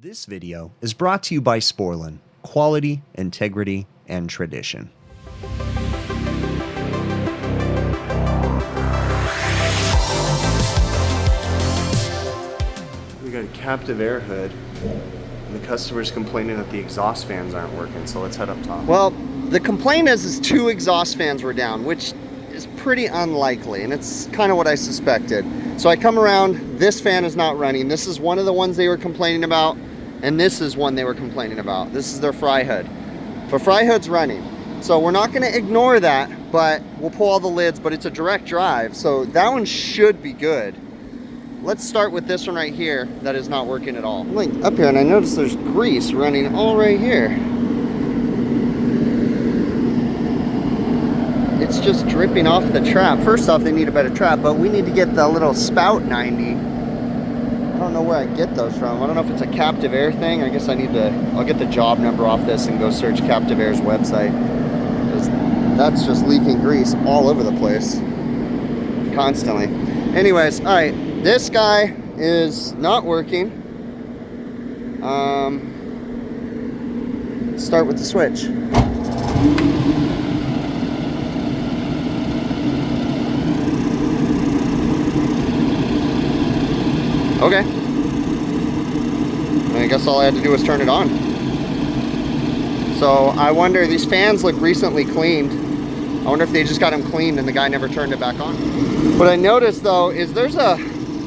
This video is brought to you by Sporlan, quality, integrity, and tradition. We got a captive air hood, and the customer's complaining that the exhaust fans aren't working, so let's head up top. Well, the complaint is two exhaust fans were down, which is pretty unlikely, and it's kind of what I suspected. So I come around, this fan is not running. This is one of the ones they were complaining about, and this is one they were complaining about. This is their fry hood. But fry hood's running. So we're not gonna ignore that, but we'll pull all the lids, but it's a direct drive, so that one should be good. Let's start with this one right here that is not working at all. I'm like up here and I notice there's grease running all right here. It's just dripping off the trap. First off, they need a better trap, but we need to get the little spout 90. I don't know where I get those from. I don't know if it's a Captive Air thing. I guess I need to, I'll get the job number off this and go search Captive Air's website. Because that's just leaking grease all over the place. Constantly. Anyways, all right. This guy is not working. Start with the switch. Okay. I guess all I had to do was turn it on. So I wonder, these fans look recently cleaned. I wonder if they just got them cleaned and the guy never turned it back on. What I noticed though is there's a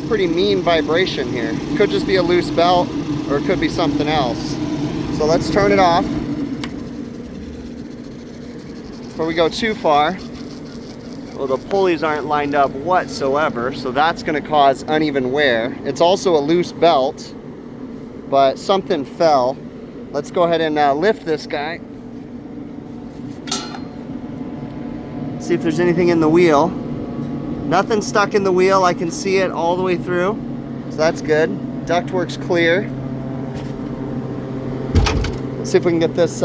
pretty mean vibration here. It could just be a loose belt or it could be something else. So let's turn it off before we go too far. Well, the pulleys aren't lined up whatsoever, so that's going to cause uneven wear. It's also a loose belt, but something fell. Let's go ahead and lift this guy. See if there's anything in the wheel. Nothing stuck in the wheel. I can see it all the way through, so that's good. Ductwork's clear. Let's see if we can get this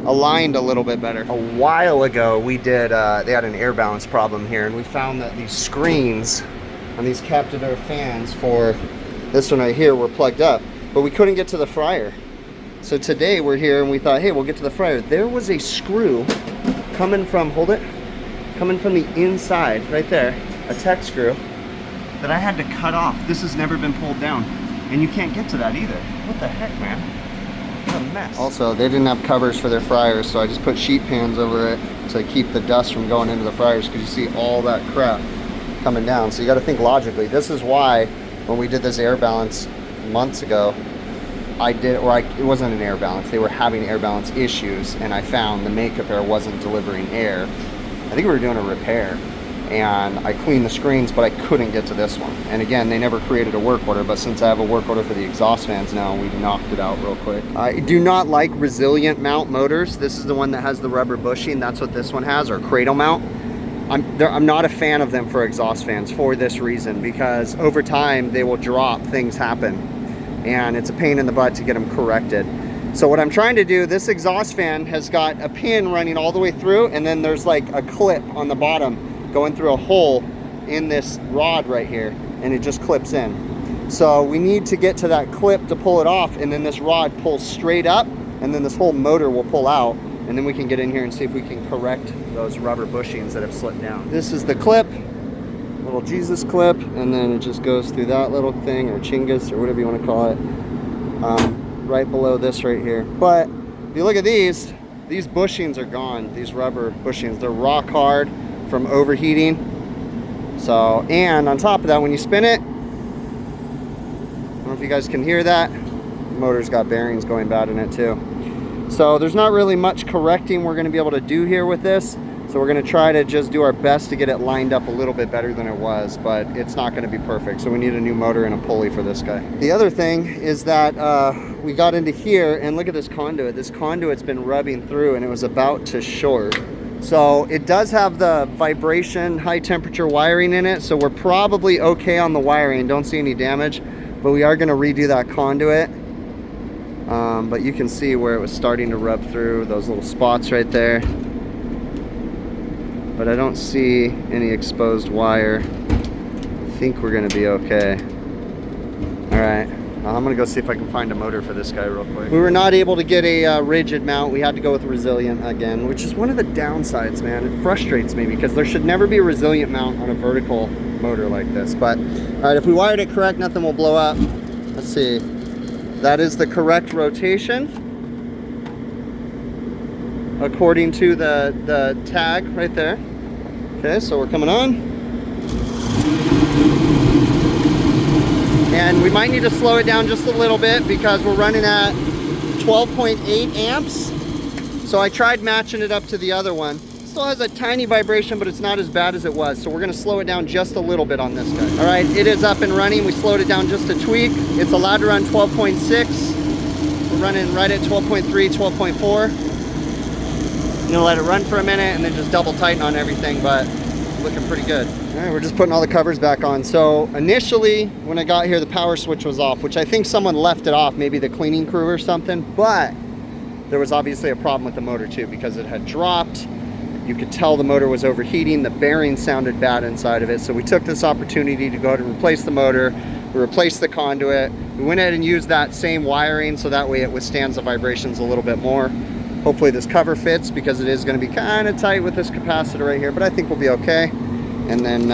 aligned a little bit better. A while ago we did, they had an air balance problem here, and we found that these screens on these Captive Air fans for this one right here were plugged up, but we couldn't get to the fryer. So today we're here and we thought, hey, we'll get to the fryer. There was a screw coming from, hold it, coming from the inside right there, a tech screw that I had to cut off. This has never been pulled down, and you can't get to that either. What the heck, man? What a mess. Also, they didn't have covers for their fryers, so I just put sheet pans over it to keep the dust from going into the fryers, because you see all that crap coming down. So you got to think logically. This is why when we did this air balance months ago, it wasn't an air balance. They were having air balance issues, and I found the makeup air wasn't delivering air. I think we were doing a repair, and I cleaned the screens, but I couldn't get to this one. And again, they never created a work order, but since I have a work order for the exhaust fans now, we knocked it out real quick. I do not like resilient mount motors. This is the one that has the rubber bushing. That's what this one has, or cradle mount. I'm not a fan of them for exhaust fans for this reason, because over time they will drop, things happen, and it's a pain in the butt to get them corrected. So what I'm trying to do, this exhaust fan has got a pin running all the way through, and then there's like a clip on the bottom going through a hole in this rod right here, and it just clips in. So we need to get to that clip to pull it off, and then this rod pulls straight up, and then this whole motor will pull out, and then we can get in here and see if we can correct those rubber bushings that have slipped down. This is the clip, little Jesus clip, and then it just goes through that little thing, or chingus, or whatever you want to call it, right below this right here. But if you look at these bushings are gone. These rubber bushings, they're rock hard from overheating. So, and on top of that, when you spin it, I don't know if you guys can hear that, the motor's got bearings going bad in it too. So there's not really much correcting we're going to be able to do here with this. So we're going to try to just do our best to get it lined up a little bit better than it was, but it's not going to be perfect. So we need a new motor and a pulley for this guy. The other thing is that we got into here, and look at this conduit. This conduit's been rubbing through, and it was about to short. So it does have the vibration, high temperature wiring in it, so we're probably okay on the wiring. Don't see any damage, but we are going to redo that conduit. But you can see where it was starting to rub through, those little spots right there. But I don't see any exposed wire. I think we're going to be okay. All right. I'm gonna go see if I can find a motor for this guy real quick. We were not able to get a rigid mount. We had to go with resilient again, which is one of the downsides, man. It frustrates me because there should never be a resilient mount on a vertical motor like this. But all right, if we wired it correct, nothing will blow up. Let's see. That is the correct rotation according to the tag right there. Okay, so we're coming on. And we might need to slow it down just a little bit because we're running at 12.8 amps. So I tried matching it up to the other one. Still has a tiny vibration, but it's not as bad as it was. So we're gonna slow it down just a little bit on this guy. All right, it is up and running. We slowed it down just a tweak. It's allowed to run 12.6. We're running right at 12.3, 12.4. I'm gonna let it run for a minute and then just double tighten on everything, but looking pretty good. All right, we're just putting all the covers back on. So initially, when I got here, the power switch was off, which I think someone left it off, maybe the cleaning crew or something, but there was obviously a problem with the motor too because it had dropped. You could tell the motor was overheating. The bearing sounded bad inside of it. So we took this opportunity to go ahead and replace the motor. We replaced the conduit. We went ahead and used that same wiring so that way it withstands the vibrations a little bit more. Hopefully this cover fits because it is going to be kind of tight with this capacitor right here, but I think we'll be okay. And then,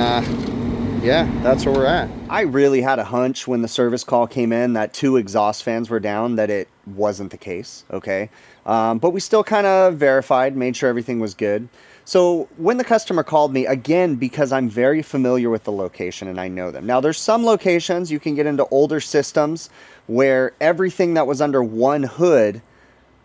yeah, that's where we're at. I really had a hunch when the service call came in that 2 exhaust fans were down that it wasn't the case, okay? But we still kind of verified, made sure everything was good. So when the customer called me, again, because I'm very familiar with the location and I know them. Now, there's some locations you can get into older systems where everything that was under one hood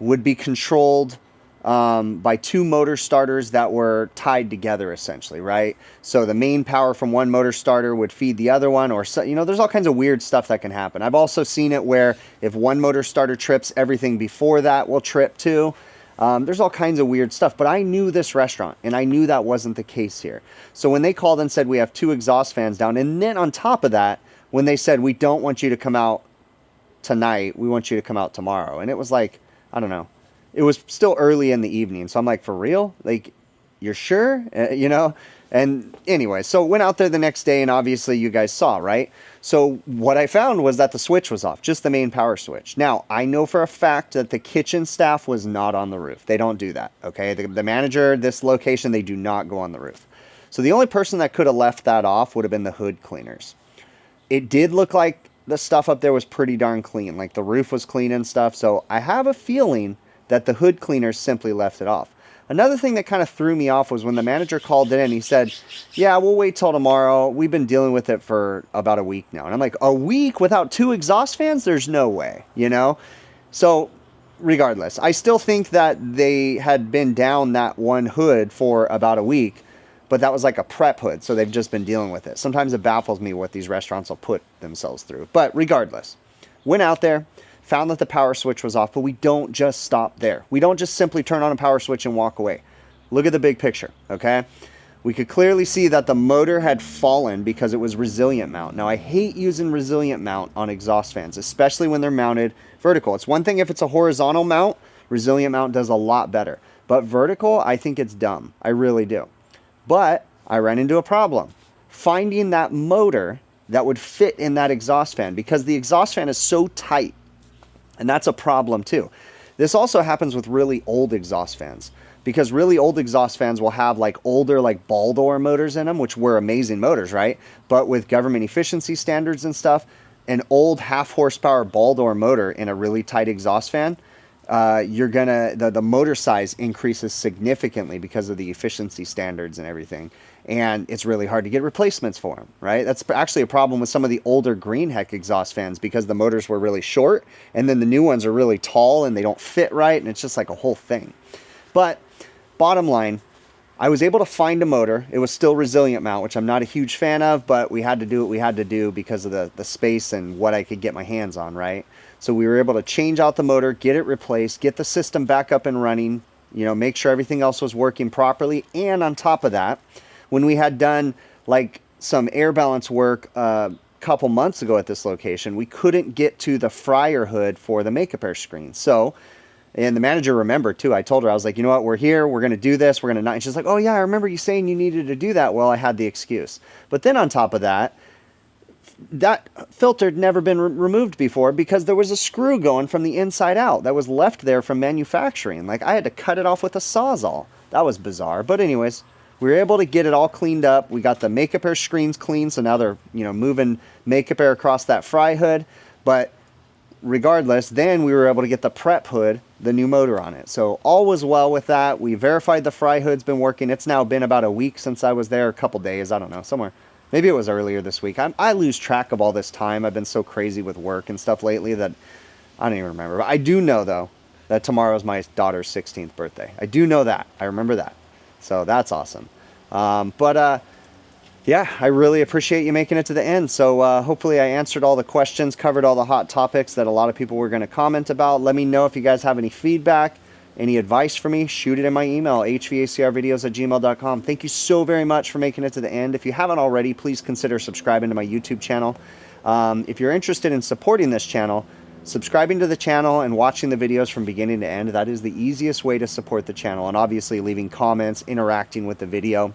would be controlled by 2 motor starters that were tied together essentially, right? So the main power from one motor starter would feed the other one, or so, you know, there's all kinds of weird stuff that can happen. I've also seen it where if one motor starter trips, everything before that will trip too. There's all kinds of weird stuff, but I knew this restaurant and I knew that wasn't the case here. So when they called and said we have 2 exhaust fans down, and then on top of that, when they said we don't want you to come out tonight, we want you to come out tomorrow, and it was like, I don't know. It was still early in the evening. So I'm like, for real? Like, you're sure? You know? And anyway, so went out there the next day and obviously you guys saw, right? So what I found was that the switch was off, just the main power switch. Now, I know for a fact that the kitchen staff was not on the roof. They don't do that, okay? The manager, this location, they do not go on the roof. So the only person that could have left that off would have been the hood cleaners. It did look like the stuff up there was pretty darn clean. Like the roof was clean and stuff. So I have a feeling that the hood cleaners simply left it off. Another thing that kind of threw me off was when the manager called in, he said, yeah, we'll wait till tomorrow. We've been dealing with it for about a week now. And I'm like, a week without 2 exhaust fans? There's no way, you know? So regardless, I still think that they had been down that one hood for about a week, but that was like a prep hood. So they've just been dealing with it. Sometimes it baffles me what these restaurants will put themselves through. But regardless, went out there, found that the power switch was off, but we don't just stop there. We don't just simply turn on a power switch and walk away. Look at the big picture, okay? We could clearly see that the motor had fallen because it was resilient mount. Now, I hate using resilient mount on exhaust fans, especially when they're mounted vertical. It's one thing if it's a horizontal mount, resilient mount does a lot better. But vertical, I think it's dumb. I really do. But I ran into a problem. Finding that motor that would fit in that exhaust fan because the exhaust fan is so tight. And that's a problem too. This also happens with really old exhaust fans because really old exhaust fans will have like older like ball door motors in them, which were amazing motors, right? But with government efficiency standards and stuff, an old 1/2 horsepower ball door motor in a really tight exhaust fan, the motor size increases significantly because of the efficiency standards and everything. And it's really hard to get replacements for them, right? That's actually a problem with some of the older Green Heck exhaust fans because the motors were really short and then the new ones are really tall and they don't fit right. And it's just like a whole thing. But bottom line, I was able to find a motor. It was still resilient mount, which I'm not a huge fan of, but we had to do what we had to do because of the space and what I could get my hands on, right? So we were able to change out the motor, get it replaced, get the system back up and running, you know, make sure everything else was working properly. And on top of that, when we had done like some air balance work a couple months ago at this location, we couldn't get to the fryer hood for the makeup air screen. So, and the manager remembered too. I told her, I was like, you know what, we're here, we're going to do this, we're going to not. And she's like, oh yeah, I remember you saying you needed to do that. Well, I had the excuse. But then on top of that, that filter had never been removed before because there was a screw going from the inside out that was left there from manufacturing. Like, I had to cut it off with a Sawzall. That was bizarre. But anyways, we were able to get it all cleaned up. We got the Makeup Air screens clean, so now they're, you know, moving Makeup Air across that fry hood. But regardless, then we were able to get the prep hood, the new motor on it. So all was well with that. We verified the fry hood's been working. It's now been about a week since I was there, a couple days, I don't know, somewhere. Maybe it was earlier this week. I lose track of all this time. I've been so crazy with work and stuff lately that I don't even remember. But I do know, though, that tomorrow's my daughter's 16th birthday. I do know that. I remember that. So that's awesome. Yeah, I really appreciate you making it to the end. So hopefully I answered all the questions, covered all the hot topics that a lot of people were going to comment about. Let me know if you guys have any feedback, any advice for me. Shoot it in my email, hvacrvideos@gmail.com. Thank you so very much for making it to the end. If you haven't already, please consider subscribing to my YouTube channel. If you're interested in supporting this channel, subscribing to the channel and watching the videos from beginning to end, that is the easiest way to support the channel. And obviously leaving comments, interacting with the video.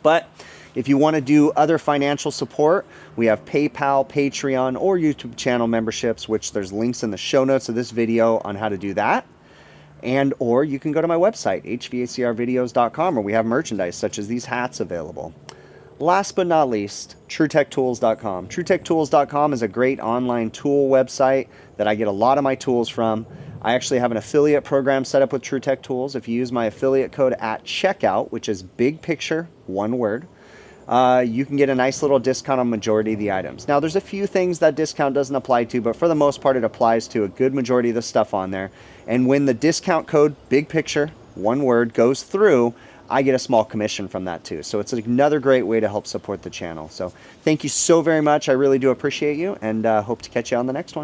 But if you want to do other financial support, we have PayPal, Patreon, or YouTube channel memberships, which there's links in the show notes of this video on how to do that. And or you can go to my website, hvacrvideos.com, where we have merchandise such as these hats available. Last but not least, TrueTechTools.com. TrueTechTools.com is a great online tool website that I get a lot of my tools from. I actually have an affiliate program set up with TrueTech Tools. If you use my affiliate code at checkout, which is big picture, one word, you can get a nice little discount on majority of the items. Now, there's a few things that discount doesn't apply to, but for the most part, it applies to a good majority of the stuff on there. And when the discount code, big picture, one word, goes through, I get a small commission from that too. So it's another great way to help support the channel. So thank you so very much. I really do appreciate you, and hope to catch you on the next one.